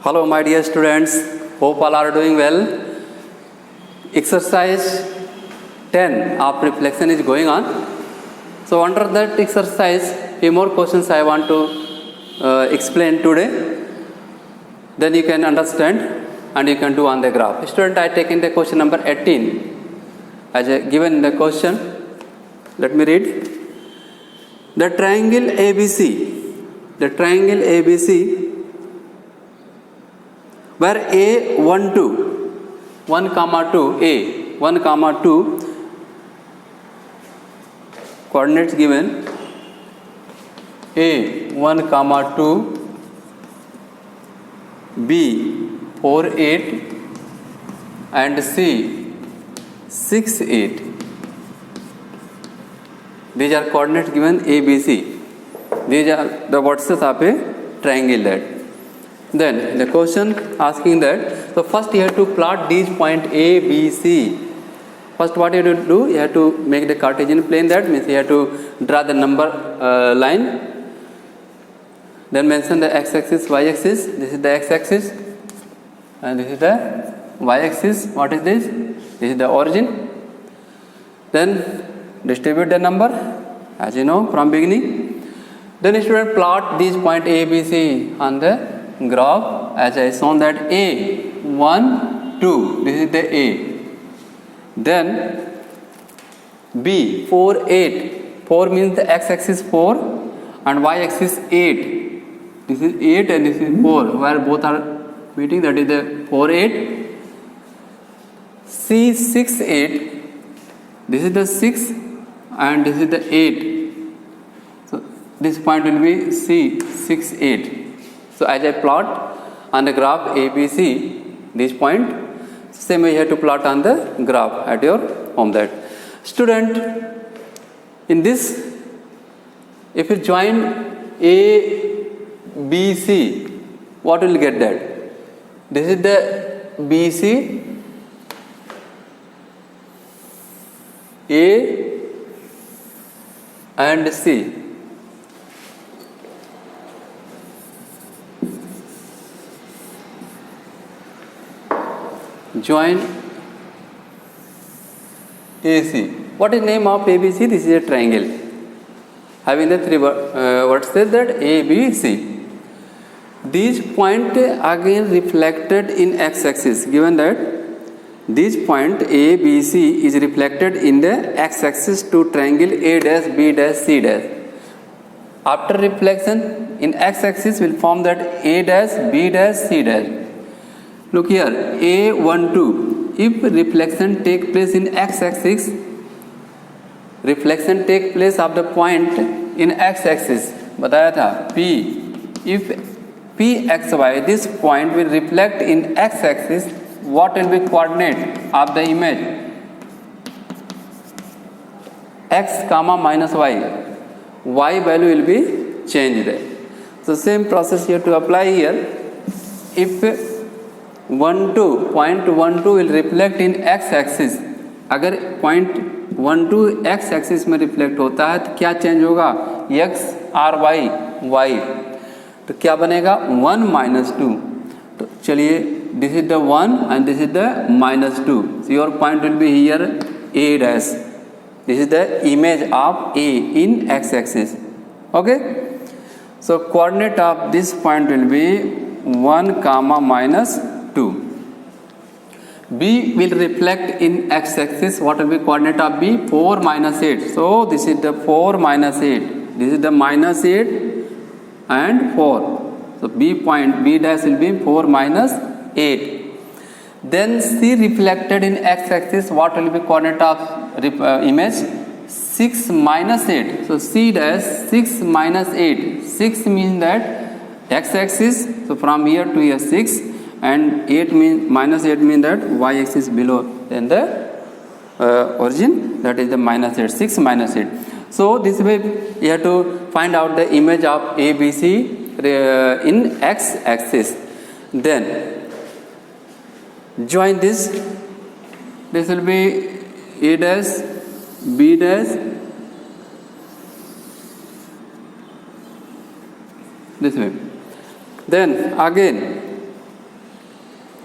Hello, my dear students. Hope all are doing well. Exercise 10 of reflection is going on. So, under that exercise, few more questions I want to explain today. Then you can understand and you can do on the graph. Student, I taken the question number 18 as a given the question. Let me read. The triangle ABC, where A 1 2 1 comma 2 A 1 comma 2 coordinates given A 1 comma 2 B 4 8 and C 6 8. These are coordinates given ABC. These are the vertices of a triangle that. Then the question asking that, so first you have to plot these point A, B, C. First what you have to do, you have to make the Cartesian plane, that means you have to draw the number line. Then mention the x-axis, y-axis. This is the x-axis and this is the y-axis. What is this? This is the origin. Then distribute the number as you know from beginning. Then student plot these point A, B, C on the graph as I shown that A 1 2, this is the A. Then B 4 8, 4 means the x-axis 4 and y-axis 8. This is 8 and this is 4, where both are meeting, that is the 4 8. C 6 8, this is the 6 and this is the 8. So this point will be C 6 8. So as I plot on the graph ABC this point, same way you have to plot on the graph at your home. That student, in this, if you join ABC, what will you get that? This is the BC, A and C. Join AC. What is name of ABC? This is a triangle having the three vertices, that ABC. These point again reflected in x-axis, given that this point ABC is reflected in the x-axis to triangle A dash B dash C dash. After reflection in x-axis will form that A dash B dash C dash. Look here, A12. If reflection take place in x-axis, reflection take place of the point in x-axis. बताया था P. If Pxy, this point will reflect in x-axis, what will be coordinate of the image? X comma minus y. Y value will be changed. So same process you have to apply here. If 0.12 will reflect in x-axis, अगर 0.12 x-axis में reflect होता है तो क्या change होगा? x और y, तो क्या बनेगा? 1 minus 2. तो चलिए, this is the 1 and this is the minus 2. So your point will be here A dash. This is the image of A in x-axis. Okay? So coordinate of this point will be 1 comma minus 2. B will reflect in x-axis. What will be coordinate of B? 4 minus 8. So this is the 4 minus 8. This is the minus 8 and 4. So B point, B dash will be 4 minus 8. Then C reflected in x-axis. What will be coordinate of image? 6 minus 8. So C dash 6 minus 8. 6 means that x-axis. So from here to here 6. And 8 means minus 8 means that y-axis below than the origin, that is the minus 8, 6 minus 8. So this way you have to find out the image of ABC in x-axis. Then join this. This will be A dash, B dash, this way. Then again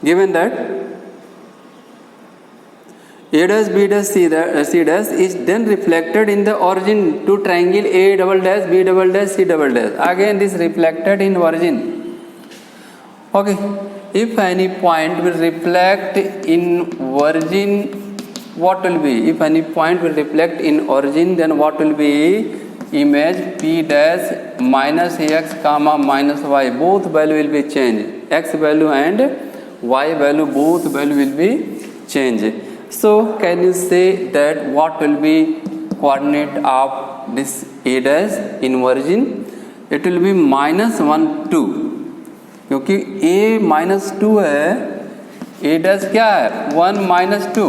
given that A dash B dash C dash is then reflected in the origin to triangle A double dash B double dash C double dash. Again this reflected in origin. Okay, if any point will reflect in origin, what will be? If any point will reflect in origin, then what will be? Image P dash minus X comma minus Y, both value will be changed. X value and Y value, both value will be changed. So can you say that what will be coordinate of this A dash in origin? It will be -1 2, क्योंकि A -2 है, A dash क्या है 1 -2.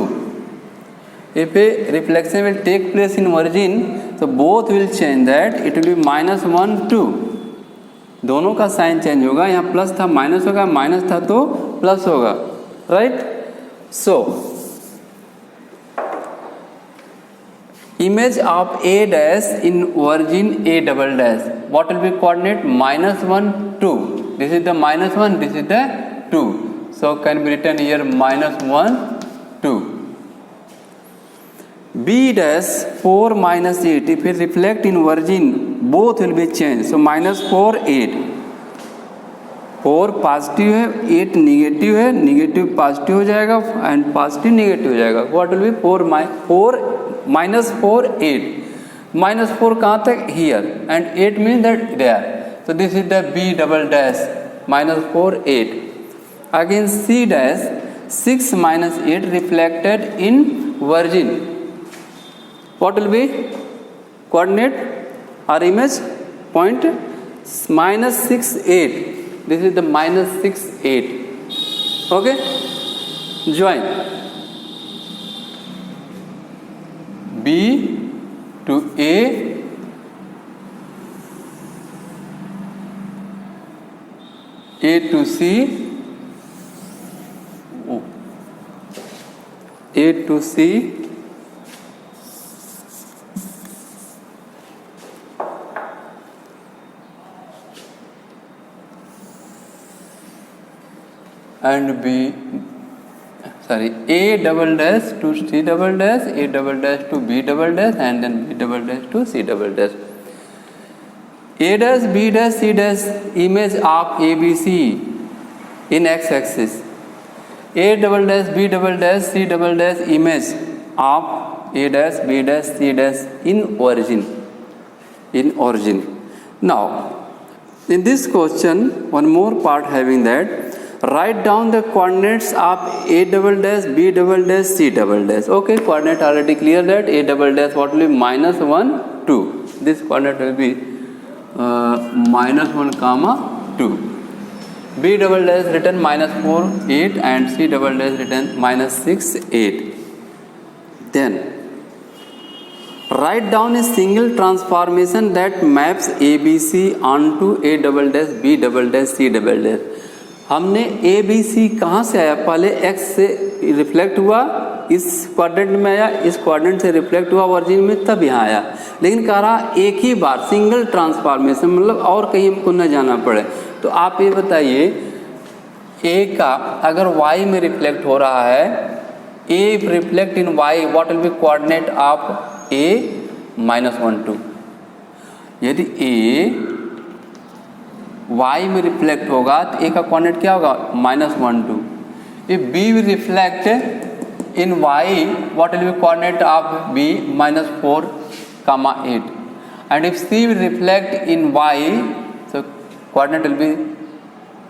If a reflection will take place in origin, so both will change, that it will be -1 2. दोनों का sign change होगा, यहाँ plus था minus होगा, माइनस था तो प्लस होगा, right. So image of A dash in origin A double dash, what will be coordinate? -1 2. This is the -1, this is the 2. So can be written here -1 2. B dash 4 -8, if it reflect in origin, both will be changed. So -4 8. 4 positive है, 8 negative है, negative positive हो जाएगा and positive negative हो जाएगा. What will B 4 -4 8. -4 कहाँ तक? Here, and 8 mean that there. So this is the B double dash -4 8. Again C dash 6 -8 reflected in origin. What will be coordinate or image point? -6 8. This is the -6 8. Okay, join B to A, A to C, A to C, and A double dash to C double dash, A double dash to B double dash, and then B double dash to C double dash. A dash B dash C dash image of ABC in x-axis. A double dash B double dash C double dash image of A dash B dash C dash in origin. In origin. Now, in this question, one more part having that. Write down the coordinates of A double dash B double dash C double dash. Okay, coordinate already clear that A double dash what will be -1 2. This coordinate will be -1 comma 2. B double dash written -4 8 and C double dash written -6 8. Then write down a single transformation that maps ABC onto A double dash B double dash C double dash. हमने ए B सी कहाँ से आया? पहले x से reflect हुआ, इस quadrant में आया, इस क्वाड्रेंट से रिफ्लेक्ट हुआ ऑरिजिन में, तब यहाँ आया. लेकिन कह रहा एक ही बार सिंगल ट्रांसफॉर्मेशन, मतलब और कहीं हमको न जाना पड़े. तो आप ये बताइए, ए का अगर वाई में रिफ्लेक्ट हो रहा है, A reflect in Y, what will be coordinate of A? -1 2. यदि ए y में रिफ्लेक्ट होगा तो a का कोऑर्डिनेट क्या होगा? -1 2. If b will reflect in y, what will be coordinate of b? -4 comma 8. and if c will reflect in y, so coordinate will be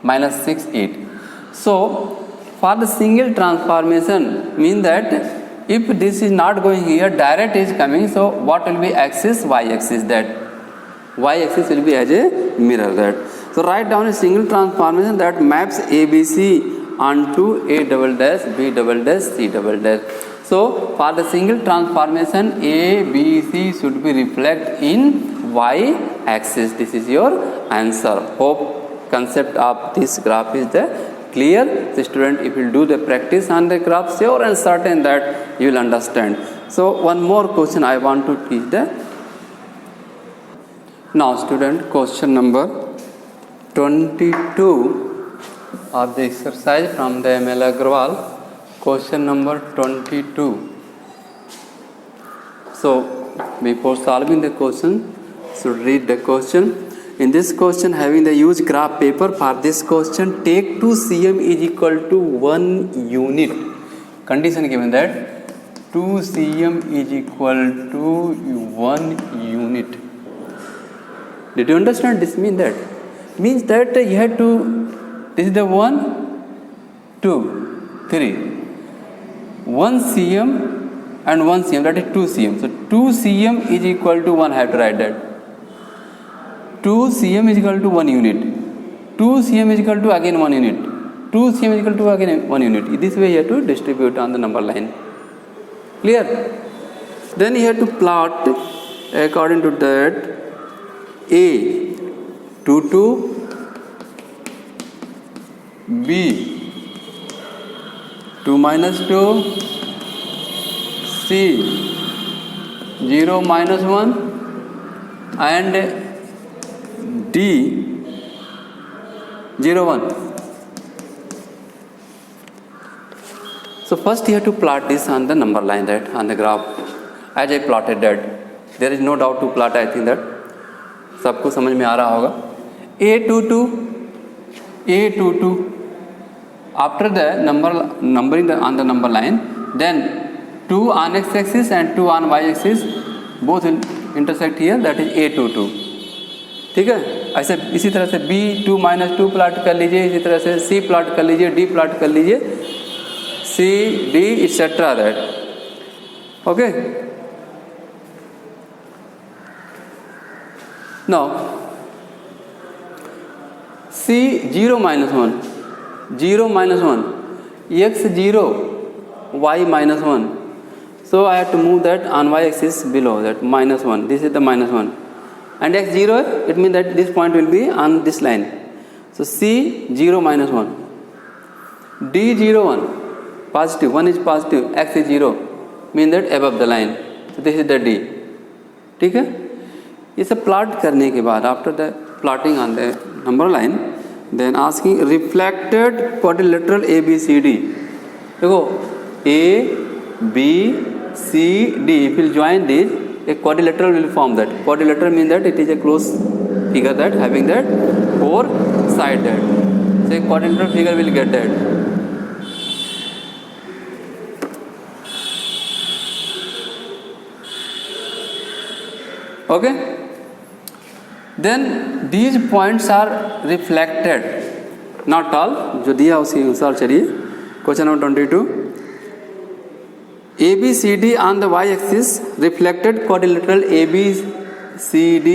-6 8. So for the single transformation mean that if this is not going here, direct is coming, so what will be axis? Y axis. That y axis will be as a mirror. That so write down a single transformation that maps ABC onto A double dash B double dash C double dash. So for the single transformation, A B C should be reflect in y axis. This is your answer. Hope concept of this graph is the clear. The student, if you do the practice on the graph, sure and certain that you will understand. So one more question I want to teach the. Now student, question number 22 of the exercise from the ML Agrawal, question number 22. So before solving the question, should read the question. In this question, having the used graph paper, for this question take 2 cm is equal to 1 unit. Condition given that 2 cm is equal to 1 unit. Did you understand? This means that you have to, this is the 1, 2, 3, 1 cm and 1 cm, that is 2 cm. So 2 cm is equal to 1, I have to write that. 2 cm is equal to 1 unit. 2 cm is equal to again 1 unit. 2 cm is equal to again 1 unit. This way you have to distribute on the number line. Clear? Then you have to plot according to that. A 2 2, B 2 minus 2, C 0 minus 1, and D 0 1. So first you have to plot this on the number line, that on the graph. As I plotted that, there is no doubt to plot. I think that सबको समझ में आ रहा होगा. A22, A22. After the numbering on the number line, then 2 on x-axis and 2 on y-axis both will intersect here. That is A22. ठीक है. ऐसे इसी तरह से B2 minus 2 प्लॉट कर लीजिए. इसी तरह से C प्लॉट कर लीजिए, D प्लॉट कर लीजिए, C, D, etc. That. Okay. Now, C 0 minus 1, 0 minus 1, x 0, y minus 1. So I have to move that on y axis below that minus 1. This is the minus 1. And x 0, it means that this point will be on this line. So C 0 minus 1. D 0 1, positive, 1 is positive, x is 0, means that above the line. So this is the D. ठीक है. ये सब plot करने के बाद after the plotting on the number line, then asking reflected quadrilateral A B C D. देखो A B C D will join this, a quadrilateral will form that. Quadrilateral mean that it is a close figure that having that 4 side that. So a quadrilateral figure will get that. Okay. Then these points are reflected, not all, जो दिया उसी अनुसार चलिए. Question number 22. ABCD on the y-axis reflected quadrilateral ABCD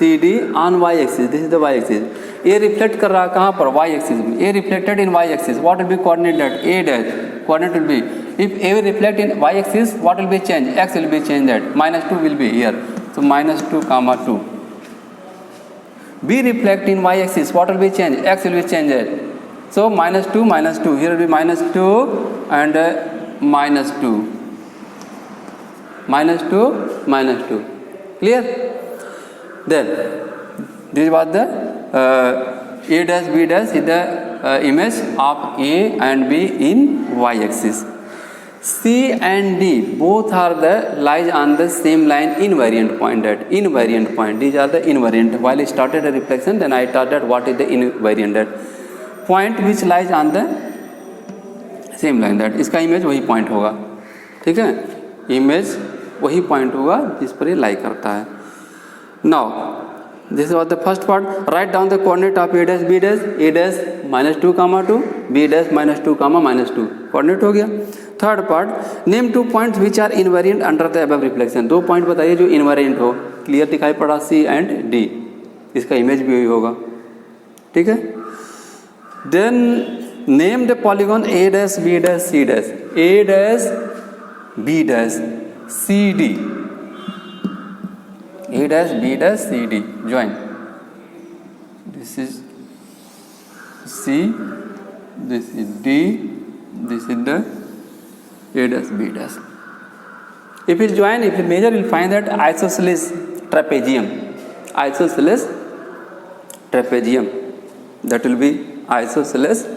CD on y-axis. This is the y-axis. A reflect कर रहा है कहाँ पर? y-axis में. A reflected in y-axis. What will be coordinate that? A dash. Coordinate will be, if A will reflect in y-axis, what will be changed? X will be changed that. Minus 2 will be here. So minus 2 comma 2. B reflect in y-axis, what will be changed? X will be changed. So minus 2 minus 2. Here will be minus 2 and minus 2. Minus 2 minus 2. Clear? Then this was the A dash B dash is the image of A and B in y-axis. C and D both are the lies on the same line invariant point. That invariant point, these are the invariant. While I started a reflection, then I thought that what is the invariant, that point which lies on the same line. that इसका image वही point होगा. ठीक है, image वही point होगा जिस पर ये लाई करता है. Now this was the first part. Write down the coordinate of A dash B dash. A dash minus 2 comma 2, B dash minus 2 comma minus 2. Coordinate हो गया. Third part, name 2 points which are invariant under the above reflection. 2 point बताइए जो invariant हो. Clear दिखाई पड़ा C and D. इसका image भी वही होगा. ठीक है. Then name the polygon A dash B dash C dash. A dash B dash C D. A dash B dash C D. Join. This is C. This is D. This is the A dash B dash. If you join, if you measure, you will find that isosceles trapezium. Isosceles trapezium. That will be isosceles.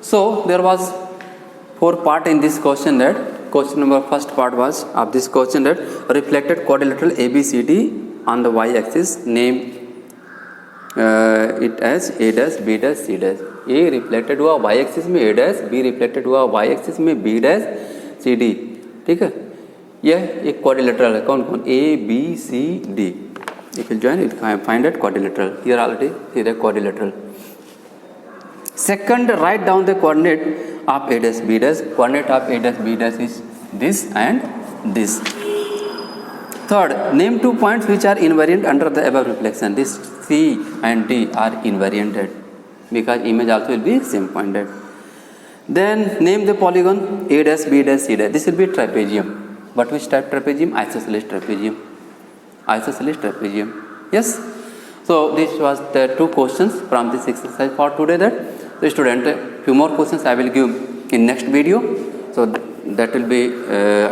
So there was 4 part in this question. That question number first part was of this question that reflected quadrilateral ABCD on the y-axis. Name it as A dash, B dash, C dash. A reflected हुआ y axis में A dash, B reflected हुआ y axis में B dash, C D. ठीक है, यह एक quadrilateral है. कौन कौन? A B C D. If you join it, find that quadrilateral. Here already see the quadrilateral. Second, write down the coordinate of A dash, B dash. Coordinate of A dash, B dash is this and this. Third, name 2 points which are invariant under the above reflection. This C and D are invarianted because image also will be same pointed. Then name the polygon A dash, B dash, C dash. This will be trapezium. But which type trapezium? Isosceles trapezium. Isosceles trapezium. Yes. So this was the 2 questions from this exercise for today. That the student, few more questions I will give in next video. So that will be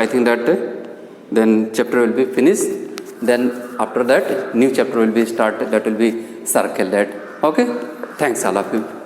I think that then chapter will be finished. Then after that new chapter will be started. That will be circle that. Okay. Thanks all of you.